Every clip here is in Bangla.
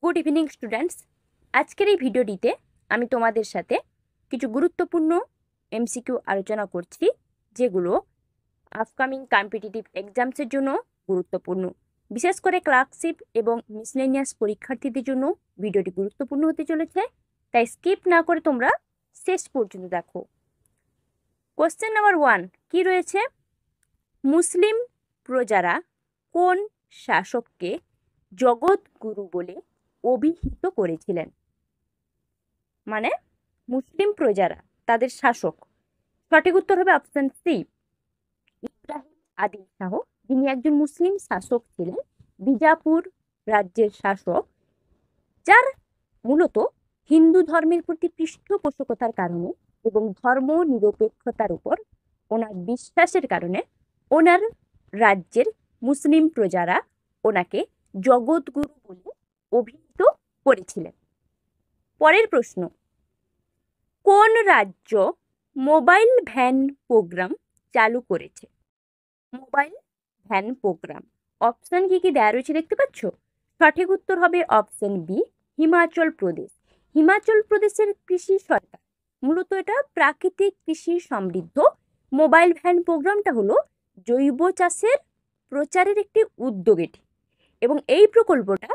Good evening students. আজকের এই ভিডিওটিতে আমি তোমাদের সাথে কিছু গুরুত্বপূর্ণ এমসিকিউ আলোচনা করছি, যেগুলো আপকামিং কম্পিটিটিভ এক্সামসের জন্য গুরুত্বপূর্ণ। বিশেষ করে ক্লার্কশিপ এবং মিসলেনিয়াস পরীক্ষার্থীদের জন্য ভিডিওটি গুরুত্বপূর্ণ হতে চলেছে, তাই স্কিপ না করে তোমরা শেষ পর্যন্ত দেখো। কোশ্চেন নাম্বার 1 কি রয়েছে? মুসলিম প্রজারা কোন শাসককে জগৎগুরু বলে অভিহিত করেছিলেন? মানে মুসলিম প্রজারা তাদের শাসক। সঠিক উত্তর হবে অপশন সি, ইব্রাহিম আদিল শাহ, যিনি একজন মুসলিম শাসক ছিলেন, বিজাপুর রাজ্যের শাসক, যার মূলত হিন্দু ধর্মের প্রতি পৃষ্ঠপোষকতার কারণে এবং ধর্ম নিরপেক্ষতার উপর ওনার বিশ্বাসের কারণে ওনার রাজ্যের মুসলিম প্রজারা ওনাকে জগৎগুরু বলে অভিহিত করেছিলেন। পরের প্রশ্ন, কোন রাজ্য মোবাইল ভ্যান প্রোগ্রাম চালু করেছে? মোবাইল ভ্যান প্রোগ্রাম অপশন কি কি দেওয়া রয়েছে দেখতে পাচ্ছ? সঠিক উত্তর হবে অপশন বি, হিমাচল প্রদেশ। হিমাচল প্রদেশের কৃষি সরকার, মূলত এটা প্রাকৃতিক কৃষি সমৃদ্ধ। মোবাইল ভ্যান প্রোগ্রামটা হলো জৈব চাষের প্রচারের একটি উদ্যোগ এটি, এবং এই প্রকল্পটা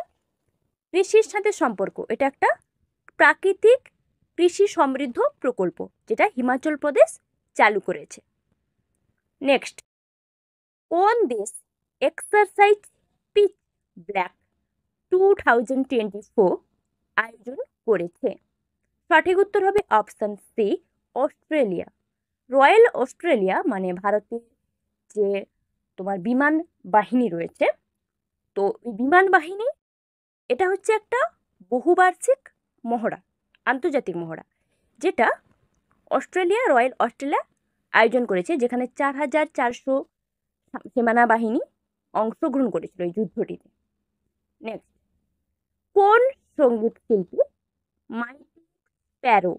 কৃষির সাথে সম্পর্ক। এটা একটা প্রাকৃতিক কৃষি সমৃদ্ধ প্রকল্প যেটা হিমাচল প্রদেশ চালু করেছে। নেক্সট, কোন দেশ এক্সারসাইজ পিচ ব্ল্যাক 2024 আয়োজন করেছে? সঠিক উত্তর হবে option C, Australia. Royal Australia মানে ভারতের যে তোমার বিমান বাহিনী রয়েছে, তো এই বিমান বাহিনী এটা হচ্ছে একটা বহুবার্ষিক মহড়া, আন্তর্জাতিক মহড়া, যেটা রয়্যাল অস্ট্রেলিয়া আয়োজন করেছে, যেখানে 4400 সেনা বাহিনী অংশগ্রহণ করেছিল এই যুদ্ধটিতে। নেক্সট, কোন সঙ্গীত শিল্পী মাইটি স্প্যারো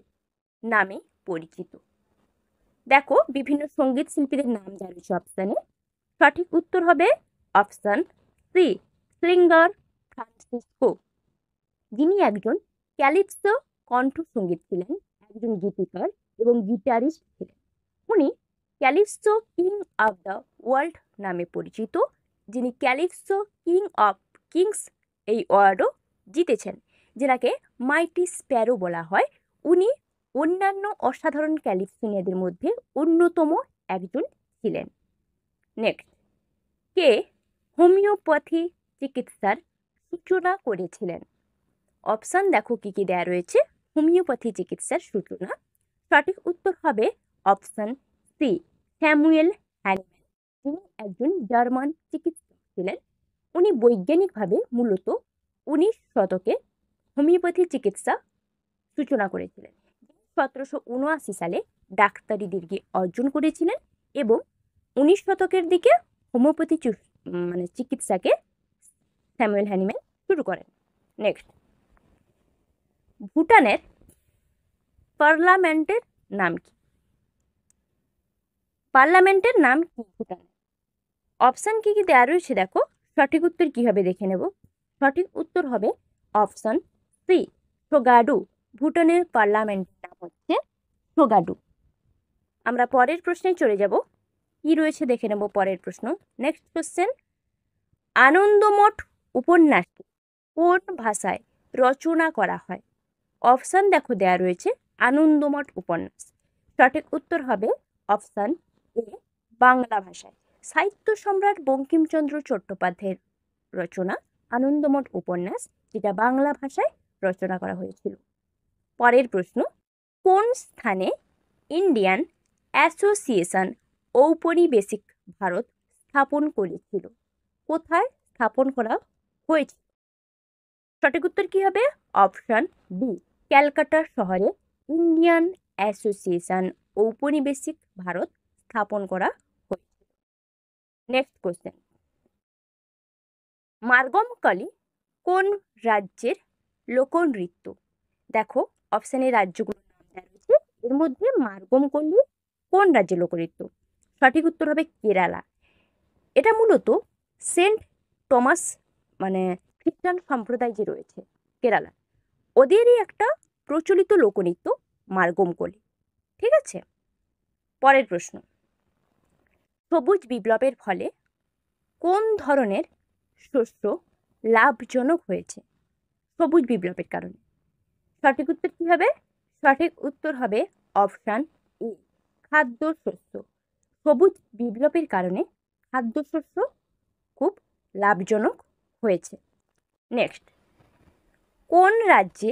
নামে পরিচিত? দেখো বিভিন্ন সঙ্গীত শিল্পীদের নাম যা রয়েছে অপশানে, সঠিক উত্তর হবে অপশান সি, সিঙ্গার ফ্রান্সিসকো, যিনি একজন ক্যালিপসো কণ্ঠসঙ্গীত ছিলেন, একজন গীতিকার এবং গিটারিস্ট ছিলেন। উনি Calypso king of the world নামে পরিচিত, যিনি ক্যালিপসো কিং অফ কিংস এই অ্যাওয়ার্ডও জিতেছেন, যেটাকে মাইটি স্প্যারো বলা হয়। উনি অন্যান্য অসাধারণ ক্যালিপসোনিয়াদের মধ্যে অন্যতম একজন ছিলেন। নেক্সট, কে হোমিওপ্যাথি চিকিৎসার সূচনা করেছিলেন? অপশান দেখো কি কি দেয়া রয়েছে হোমিওপ্যাথি চিকিৎসার সূচনা। সঠিক উত্তর হবে অপশান সি, স্যামুয়েল হ্যানিম্যান, যিনি একজন জার্মান চিকিৎসক ছিলেন। উনি বৈজ্ঞানিকভাবে মূলত 19 শতকে হোমিওপ্যাথি চিকিৎসা সূচনা করেছিলেন। 1779 সালে ডাক্তারি ডিগ্রি অর্জন করেছিলেন এবং 19 শতকের দিকে হোমিওপ্যাথি চিকিৎসাকে স্যামুয়েল হ্যানিম্যান শুরু করেন। নেক্সট, ভুটানের পার্লামেন্টের নাম কি? পার্লামেন্টের নাম কি ভুটানের? অপশান কি কি দেওয়া রয়েছে দেখো, সঠিক উত্তর কি হবে দেখে নেব। সঠিক উত্তর হবে অপশান সি, সোগাডু। ভুটানের পার্লামেন্টের নাম হচ্ছে সোগাডু। আমরা পরের প্রশ্নে চলে যাব, কি রয়েছে দেখে নেব পরের প্রশ্ন। নেক্সট কোশ্চেন, আনন্দমঠ উপন্যাসটি কোন ভাষায় রচনা করা হয়? অপশান দেখো দেয়া রয়েছে আনন্দমঠ উপন্যাস। সঠিক উত্তর হবে অপশান এ, বাংলা ভাষায়। সাহিত্য সম্রাট বঙ্কিমচন্দ্র চট্টোপাধ্যায়ের রচনা আনন্দমঠ উপন্যাস, যেটা বাংলা ভাষায় রচনা করা হয়েছিল। পরের প্রশ্ন, কোন স্থানে ইন্ডিয়ান অ্যাসোসিয়েশন ঔপনিবেশিক ভারত স্থাপন করেছিল? কোথায় স্থাপন করা হয়েছিল? সঠিক উত্তর কি হবে? অপশান বি, ক্যালকাটা শহরে ইন্ডিয়ান অ্যাসোসিয়েশন ঔপনিবেশিক ভারত স্থাপন করা হয়েছিল। নেক্সট কোশ্চেন, মার্গম কালী কোন রাজ্যের লোকনৃত্য? দেখো অপশানে রাজ্যগুলোর নাম দেওয়া রয়েছে, এর মধ্যে মার্গম কালী কোন রাজ্যের লোকনৃত্য? সঠিক উত্তর হবে কেরালা। এটা মূলত সেন্ট টমাস খ্রিস্টান সম্প্রদায় যে রয়েছে কেরালা, ওদেরই একটা প্রচলিত লোকনৃত্য মার্গম কোলি। ঠিক আছে, পরের প্রশ্ন, সবুজ বিপ্লবের ফলে কোন ধরনের শস্য লাভজনক হয়েছে? সবুজ বিপ্লবের কারণে সঠিক উত্তর কি হবে? সঠিক উত্তর হবে অপশান এ, খাদ্যশস্য। সবুজ বিপ্লবের কারণে খাদ্যশস্য খুব লাভজনক হয়েছে। নেক্সট, কোন রাজ্যে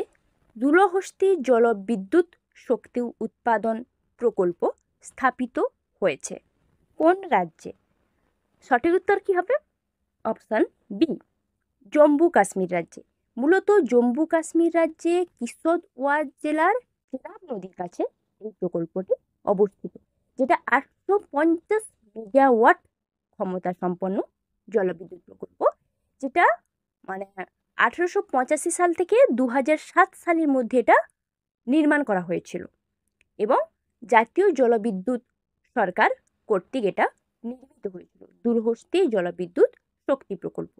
দুলহস্তি জলবিদ্যুৎ শক্তি উৎপাদন প্রকল্প স্থাপিত হয়েছে? কোন রাজ্যে? সঠিক উত্তর কি হবে? অপশান বি, জম্মু কাশ্মীর রাজ্যে। মূলত জম্মু কাশ্মীর রাজ্যে কিশোরওয়াড় জেলার চেনাব নদীর কাছে এই প্রকল্পটি অবস্থিত, যেটা 850 মেগাওয়াট ক্ষমতা সম্পন্ন জলবিদ্যুৎ প্রকল্প, যেটা মানে 1885 সাল থেকে 2007 সালের মধ্যে এটা নির্মাণ করা হয়েছিল এবং জাতীয় জলবিদ্যুৎ সরকার কর্তৃক এটা নির্মিত হয়েছিল, দুলহস্তি জলবিদ্যুৎ শক্তি প্রকল্প।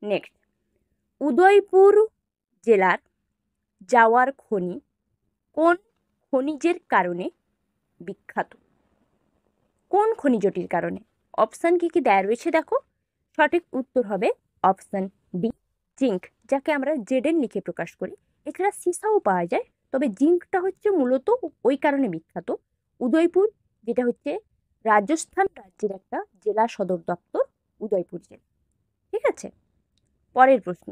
নেক্সট, উদয়পুর জেলার জাওয়ার খনি কোন খনিজের কারণে বিখ্যাত? কোন খনিজটির কারণে? অপশান কি কি দেয়া রয়েছে দেখো। সঠিক উত্তর হবে অপশান ডি, জিঙ্ক, যাকে আমরা জেডেন লিখে প্রকাশ করি। এছাড়া সিসাও পাওয়া যায়, তবে জিঙ্কটা হচ্ছে মূলত ওই কারণে বিখ্যাত। উদয়পুর, যেটা হচ্ছে রাজস্থান রাজ্যের একটা জেলা সদর দপ্তর, উদয়পুর জেলা। ঠিক আছে, পরের প্রশ্ন,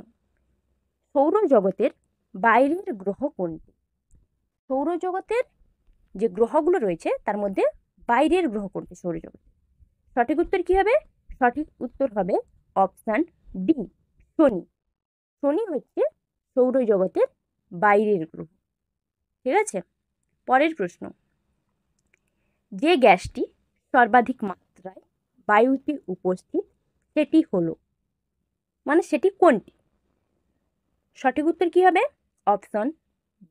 সৌরজগতের বাইরের গ্রহ কোনটি? সৌরজগতের যে গ্রহগুলো রয়েছে তার মধ্যে বাইরের গ্রহ কোনটি সৌরজগতে? সঠিক উত্তর কি হবে? সঠিক উত্তর হবে অপশান ডি, শনি। শনি হচ্ছে সৌরজগতের বাইরের গ্রহ। ঠিক আছে, পরের প্রশ্ন, যে গ্যাসটি সর্বাধিক মাত্রায় বায়ুতে উপস্থিত সেটি হলো, মানে সেটি কোনটি? সঠিক উত্তর কি হবে? অপশন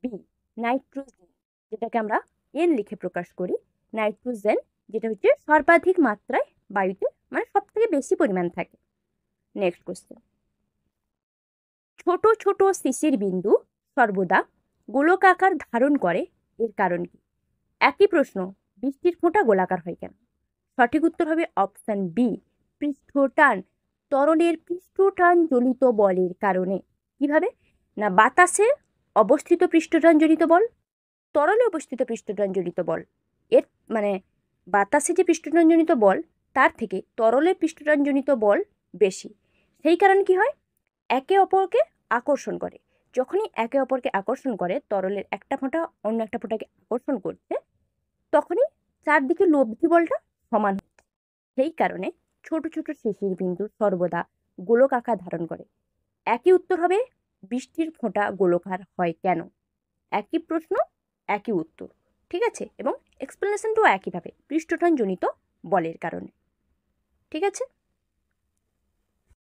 বি, নাইট্রোজেন, যেটাকে আমরা এন লিখে প্রকাশ করি। নাইট্রোজেন যেটা হচ্ছে সর্বাধিক মাত্রায় বায়ুতে, মানে সব থেকে বেশি পরিমাণ থাকে। নেক্সট কোশ্চেন, ছোট ছোট শিশির বিন্দু সর্বদা গোলকাকার ধারণ করে, এর কারণ কি? একই প্রশ্ন, বৃষ্টির ফোঁটা গোলাকার হয় কেন? সঠিক উত্তর হবে অপশন বি, পৃষ্ঠটান। তরলের পৃষ্ঠটান জনিত বলের কারণে। কিভাবে না, বাতাসে অবস্থিত পৃষ্ঠটান জনিত বল, তরলে অবস্থিত পৃষ্ঠটান জনিত বল, এর মানে বাতাসে যে পৃষ্ঠটান জনিত বল তার থেকে তরলের পৃষ্ঠটান জনিত বল বেশি। সেই কারণে কি হয়, একে অপরকে আকর্ষণ করে। যখনই একে অপরকে আকর্ষণ করে, তরলের একটা ফোঁটা অন্য একটা ফোঁটাকে আকর্ষণ করছে, তখনই চারদিকে লব্ধি বলটা সমান হচ্ছে। সেই কারণে ছোট ছোট শিশির বিন্দু সর্বদা গোলক আকার ধারণ করে। একই উত্তর হবে, বৃষ্টির ফোঁটা গোলকার হয় কেন? একই প্রশ্ন একই উত্তর। ঠিক আছে, এবং এক্সপ্লেনেশনটাও একইভাবে, পৃষ্ঠটান জনিত বলের কারণে। ঠিক আছে।